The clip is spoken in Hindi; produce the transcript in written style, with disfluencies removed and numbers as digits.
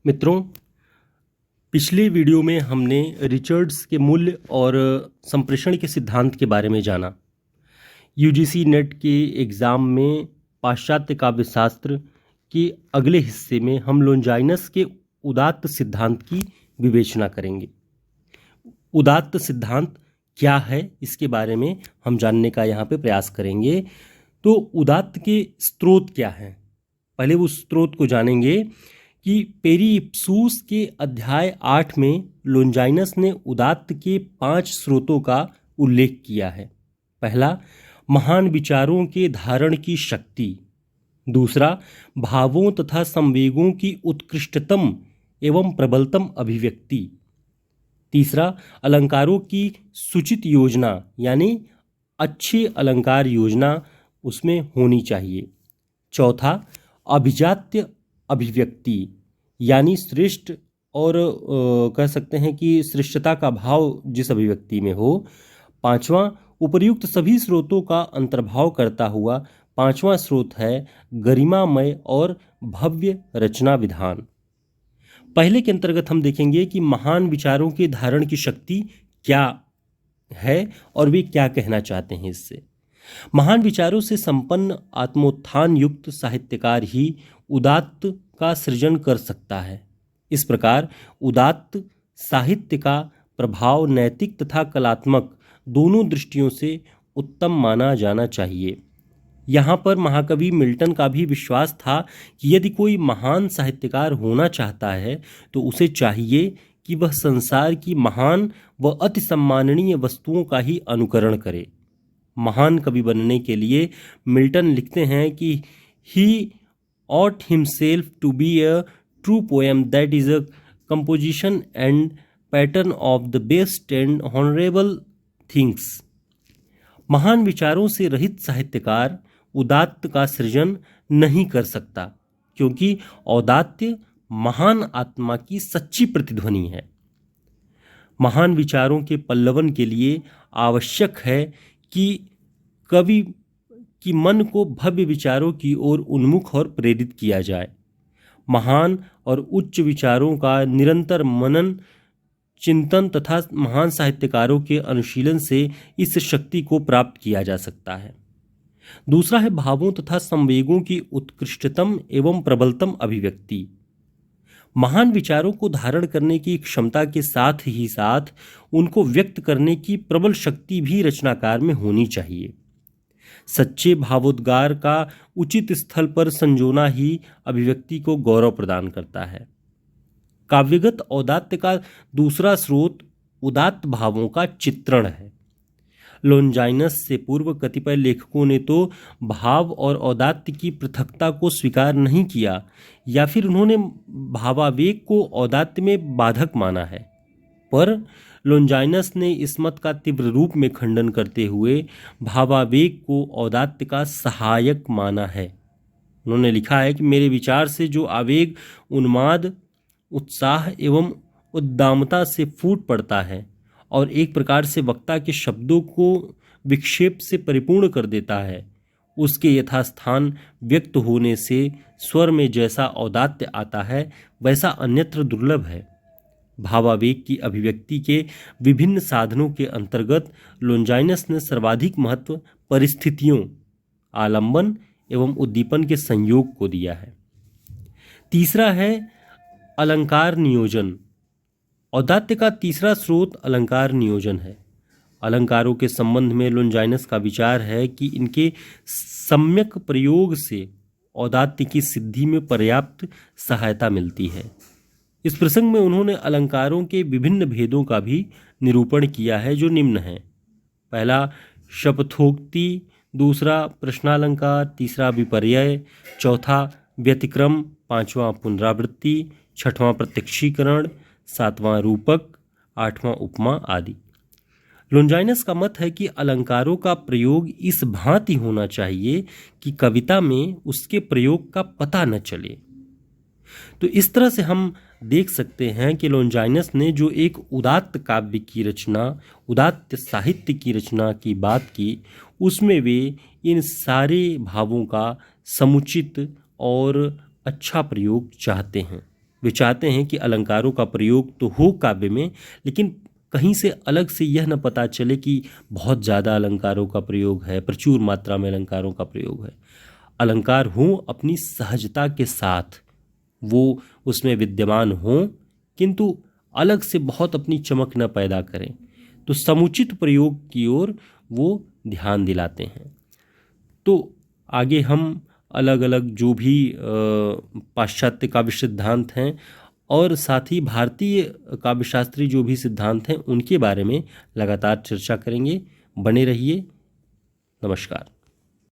मित्रों, पिछले वीडियो में हमने रिचर्ड्स के मूल्य और संप्रेषण के सिद्धांत के बारे में जाना। यूजीसी नेट के एग्ज़ाम में पाश्चात्य काव्यशास्त्र के अगले हिस्से में हम लोंजाइनस के उदात्त सिद्धांत की विवेचना करेंगे। उदात्त सिद्धांत क्या है, इसके बारे में हम जानने का यहाँ पे प्रयास करेंगे। तो उदात्त के स्रोत क्या हैं, पहले उस स्रोत को जानेंगे कि पेरिप्सूस के अध्याय 8 में लोंजाइनस ने उदात्त के 5 स्रोतों का उल्लेख किया है। पहला, महान विचारों के धारण की शक्ति। दूसरा, भावों तथा संवेगों की उत्कृष्टतम एवं प्रबलतम अभिव्यक्ति। तीसरा, अलंकारों की सूचित योजना, यानी अच्छी अलंकार योजना उसमें होनी चाहिए। चौथा, अभिजात्य अभिव्यक्ति, यानी श्रेष्ठ और कह सकते हैं कि श्रेष्ठता का भाव जिस अभिव्यक्ति में हो। पांचवा, उपर्युक्त सभी स्रोतों का अंतर्भाव करता हुआ पांचवा स्रोत है गरिमामय और भव्य रचना विधान। पहले के अंतर्गत हम देखेंगे कि महान विचारों के धारण की शक्ति क्या है और वे क्या कहना चाहते हैं इससे। महान विचारों से संपन्न आत्मोत्थान युक्त साहित्यकार ही उदात्त का सृजन कर सकता है। इस प्रकार उदात्त साहित्य का प्रभाव नैतिक तथा कलात्मक दोनों दृष्टियों से उत्तम माना जाना चाहिए। यहाँ पर महाकवि मिल्टन का भी विश्वास था कि यदि कोई महान साहित्यकार होना चाहता है तो उसे चाहिए कि वह संसार की महान व अति सम्माननीय वस्तुओं का ही अनुकरण करे। महान कवि बनने के लिए मिल्टन लिखते हैं कि ही ought himself to be a true poem that is a composition and pattern of the best and honorable things। महान विचारों से रहित साहित्यकार उदात्त का सृजन नहीं कर सकता, क्योंकि औदात्य महान आत्मा की सच्ची प्रतिध्वनि है। महान विचारों के पल्लवन के लिए आवश्यक है कि कवि कि मन को भव्य विचारों की ओर उन्मुख और प्रेरित किया जाए। महान और उच्च विचारों का निरंतर मनन चिंतन तथा महान साहित्यकारों के अनुशीलन से इस शक्ति को प्राप्त किया जा सकता है। दूसरा है भावों तथा संवेगों की उत्कृष्टतम एवं प्रबलतम अभिव्यक्ति। महान विचारों को धारण करने की क्षमता के साथ ही साथ उनको व्यक्त करने की प्रबल शक्ति भी रचनाकार में होनी चाहिए। सच्चे भावोद्गार का उचित स्थल पर संजोना ही अभिव्यक्ति को गौरव प्रदान करता है। काव्यगत औदात्य का दूसरा स्रोत उदात्त भावों का चित्रण है। लोंजाइनस से पूर्व कतिपय लेखकों ने तो भाव और औदात्य की पृथकता को स्वीकार नहीं किया, या फिर उन्होंने भावावेग को औदात्य में बाधक माना है। पर लोंजाइनस ने इस मत का तीव्र रूप में खंडन करते हुए भावावेग को औदात्य का सहायक माना है। उन्होंने लिखा है कि मेरे विचार से जो आवेग उन्माद, उत्साह एवं उद्दामता से फूट पड़ता है और एक प्रकार से वक्ता के शब्दों को विक्षेप से परिपूर्ण कर देता है, उसके यथास्थान व्यक्त होने से स्वर में जैसा औदात्य आता है वैसा अन्यत्र दुर्लभ है। भावावेग की अभिव्यक्ति के विभिन्न साधनों के अंतर्गत लोंजाइनस ने सर्वाधिक महत्व परिस्थितियों, आलंबन एवं उद्दीपन के संयोग को दिया है। तीसरा है अलंकार नियोजन। औदात्य का तीसरा स्रोत अलंकार नियोजन है। अलंकारों के संबंध में लोंजाइनस का विचार है कि इनके सम्यक प्रयोग से औदात्य की सिद्धि में पर्याप्त सहायता मिलती है। इस प्रसंग में उन्होंने अलंकारों के विभिन्न भेदों का भी निरूपण किया है, जो निम्न है। पहला शपथोक्ति, दूसरा प्रश्नालंकार, तीसरा विपर्यय, चौथा व्यतिक्रम, पांचवां पुनरावृत्ति, छठवां प्रत्यक्षीकरण, सातवां रूपक, आठवां उपमा आदि। लोंजाइनस का मत है कि अलंकारों का प्रयोग इस भांति होना चाहिए कि कविता में उसके प्रयोग का पता न चले। तो इस तरह से हम देख सकते हैं कि लोंजाइनस ने जो एक उदात्त काव्य की रचना, उदात्त साहित्य की रचना की बात की, उसमें वे इन सारे भावों का समुचित और अच्छा प्रयोग चाहते हैं। वे चाहते हैं कि अलंकारों का प्रयोग तो हो काव्य में, लेकिन कहीं से अलग से यह न पता चले कि बहुत ज़्यादा अलंकारों का प्रयोग है, प्रचुर मात्रा में अलंकारों का प्रयोग है। अलंकार हों अपनी सहजता के साथ, वो उसमें विद्यमान हों, किंतु अलग से बहुत अपनी चमक न पैदा करें, तो समुचित प्रयोग की ओर वो ध्यान दिलाते हैं। तो आगे हम अलग अलग जो भी पाश्चात्य काव्य सिद्धांत हैं और साथ ही भारतीय काव्यशास्त्री जो भी सिद्धांत हैं उनके बारे में लगातार चर्चा करेंगे। बने रहिए। नमस्कार।